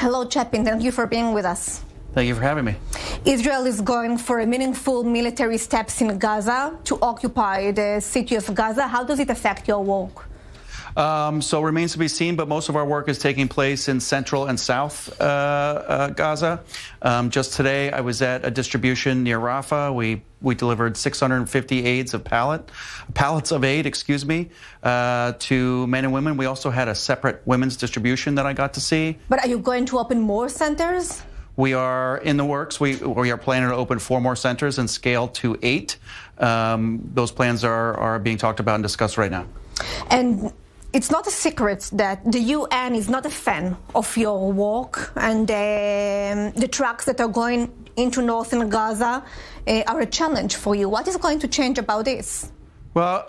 Hello, Chapin. Thank you for being with us. Thank you for having me. Israel is going for meaningful military steps in Gaza to occupy the city of Gaza. How does it affect your work? So remains to be seen, but most of our work is taking place in central and south Gaza. Just today, I was at a distribution near Rafah. We delivered 650 pallets of aid, to men and women. We also had a separate women's distribution that I got to see. But are you going to open more centers? We are in the works. We are planning to open 4 more centers and scale to 8. Those plans are being talked about and discussed right now. And it's not a secret that the UN is not a fan of your work, and the trucks that are going into northern Gaza are a challenge for you. What is going to change about this? Well,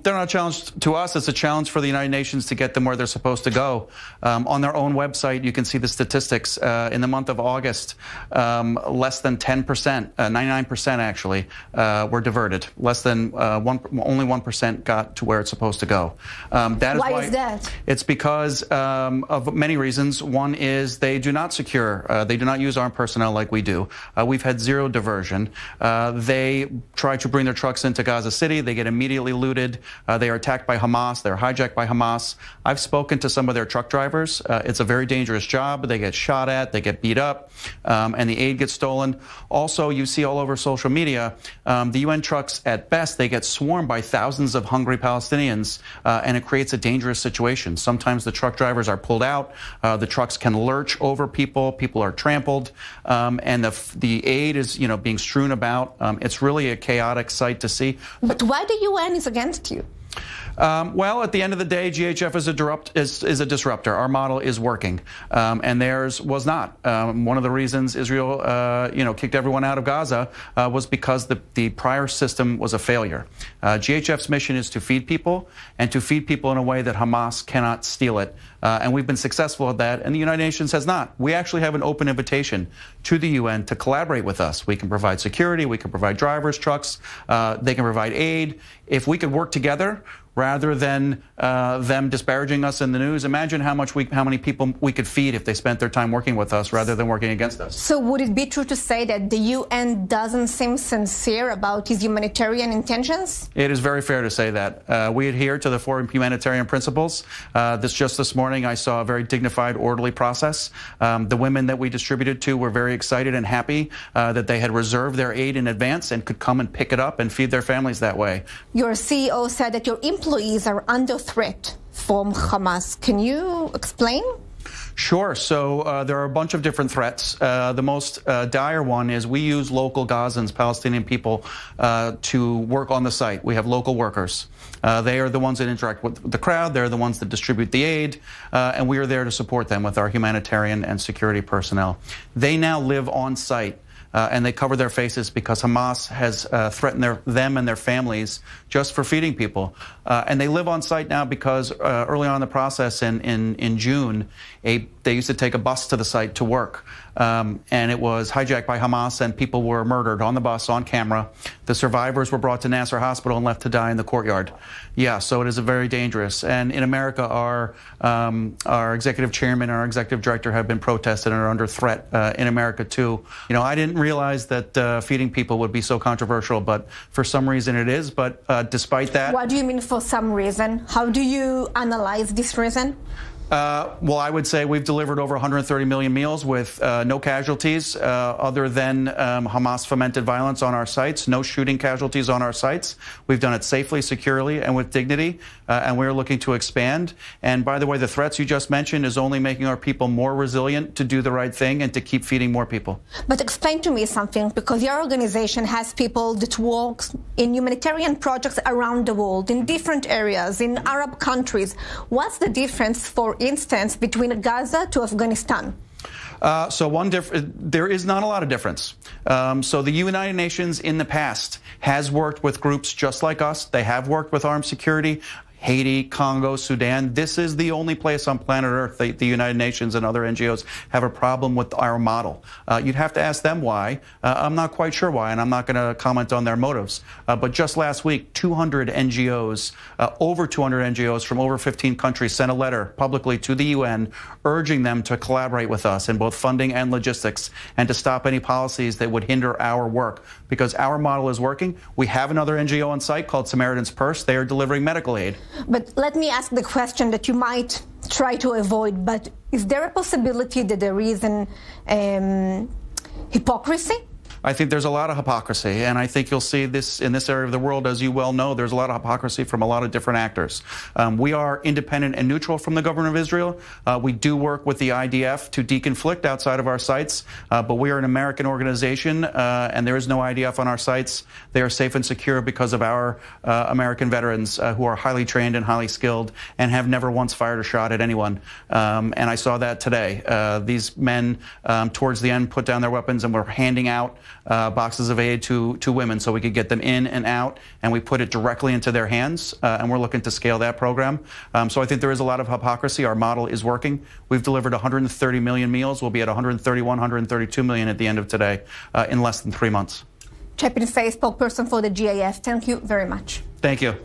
they're not a challenge to us. It's a challenge for the United Nations to get them where they're supposed to go. On their own website, you can see the statistics. In the month of August, less than 10%, 99% actually, were diverted. Less than only 1% got to where it's supposed to go. Why is that? It's because of many reasons. One is they do not secure, they do not use armed personnel like we do. We've had zero diversion. They try to bring their trucks into Gaza City. They get immediately looted. They are attacked by Hamas. They're hijacked by Hamas. I've spoken to some of their truck drivers. It's a very dangerous job. They get shot at, they get beat up, and the aid gets stolen. Also, you see all over social media, the UN trucks, at best, they get swarmed by thousands of hungry Palestinians, and it creates a dangerous situation. Sometimes the truck drivers are pulled out. The trucks can lurch over people. People are trampled, and the aid is, being strewn about. It's really a chaotic sight to see. But why the UN is against you? Well, at the end of the day, GHF is a disruptor. Our model is working, and theirs was not. One of the reasons Israel, kicked everyone out of Gaza was because the prior system was a failure. GHF's mission is to feed people, and to feed people in a way that Hamas cannot steal it. And we've been successful at that, and the United Nations has not. We actually have an open invitation to the UN to collaborate with us. We can provide security, we can provide drivers, trucks, they can provide aid. If we could work together, rather than them disparaging us in the news, imagine how many people we could feed if they spent their time working with us rather than working against us. So would it be true to say that the UN doesn't seem sincere about its humanitarian intentions? It is very fair to say that. We adhere to the 4 humanitarian principles. Just this morning, I saw a very dignified, orderly process. The women that we distributed to were very excited and happy that they had reserved their aid in advance and could come and pick it up and feed their families that way. Your CEO said that your employees are under threat from Hamas. Can you explain? Sure. So there are a bunch of different threats. The most dire one is we use local Gazans, Palestinian people, to work on the site. We have local workers. They are the ones that interact with the crowd. They're the ones that distribute the aid. And we are there to support them with our humanitarian and security personnel. They now live on site. And they cover their faces because Hamas has threatened them and their families just for feeding people. And they live on site now because early on in the process in June, they used to take a bus to the site to work. And it was hijacked by Hamas, and people were murdered on the bus, on camera. The survivors were brought to Nasser Hospital and left to die in the courtyard. Yeah, so it is very dangerous. And in America, our executive chairman and our executive director have been protested and are under threat in America, too. I didn't realize that feeding people would be so controversial, but for some reason it is. But despite that... What do you mean for some reason? How do you analyze this reason? Well, I would say we've delivered over 130 million meals with no casualties other than Hamas-fomented violence on our sites, no shooting casualties on our sites. We've done it safely, securely, and with dignity, and we're looking to expand. And by the way, the threats you just mentioned is only making our people more resilient to do the right thing and to keep feeding more people. But explain to me something, because your organization has people that work in humanitarian projects around the world, in different areas, in Arab countries. What's the difference, for instance, between Gaza to Afghanistan? There is not a lot of difference. So the United Nations in the past has worked with groups just like us. They have worked with armed security Haiti, Congo, Sudan. This is the only place on planet Earth the United Nations and other NGOs have a problem with our model. You'd have to ask them why. I'm not quite sure why, and I'm not going to comment on their motives. But just last week, 200 NGOs, over 200 NGOs from over 15 countries sent a letter publicly to the UN urging them to collaborate with us in both funding and logistics and to stop any policies that would hinder our work, because our model is working. We have another NGO on site called Samaritan's Purse. They are delivering medical aid. But let me ask the question that you might try to avoid, but is there a possibility that there is an hypocrisy? I think there's a lot of hypocrisy, and I think you'll see this in this area of the world. As you well know, there's a lot of hypocrisy from a lot of different actors. We are independent and neutral from the government of Israel. We do work with the IDF to deconflict outside of our sites, but we are an American organization, and there is no IDF on our sites. They are safe and secure because of our American veterans who are highly trained and highly skilled and have never once fired a shot at anyone. And I saw that today. These men, towards the end, put down their weapons and were handing out boxes of aid to women so we could get them in and out, and we put it directly into their hands, and we're looking to scale that program. So I think there is a lot of hypocrisy. Our model is working. We've delivered 130 million meals. We'll be at 131, 132 million at the end of today in less than 3 months. Chapin Faye, spokesperson for the GHF. Thank you very much. Thank you.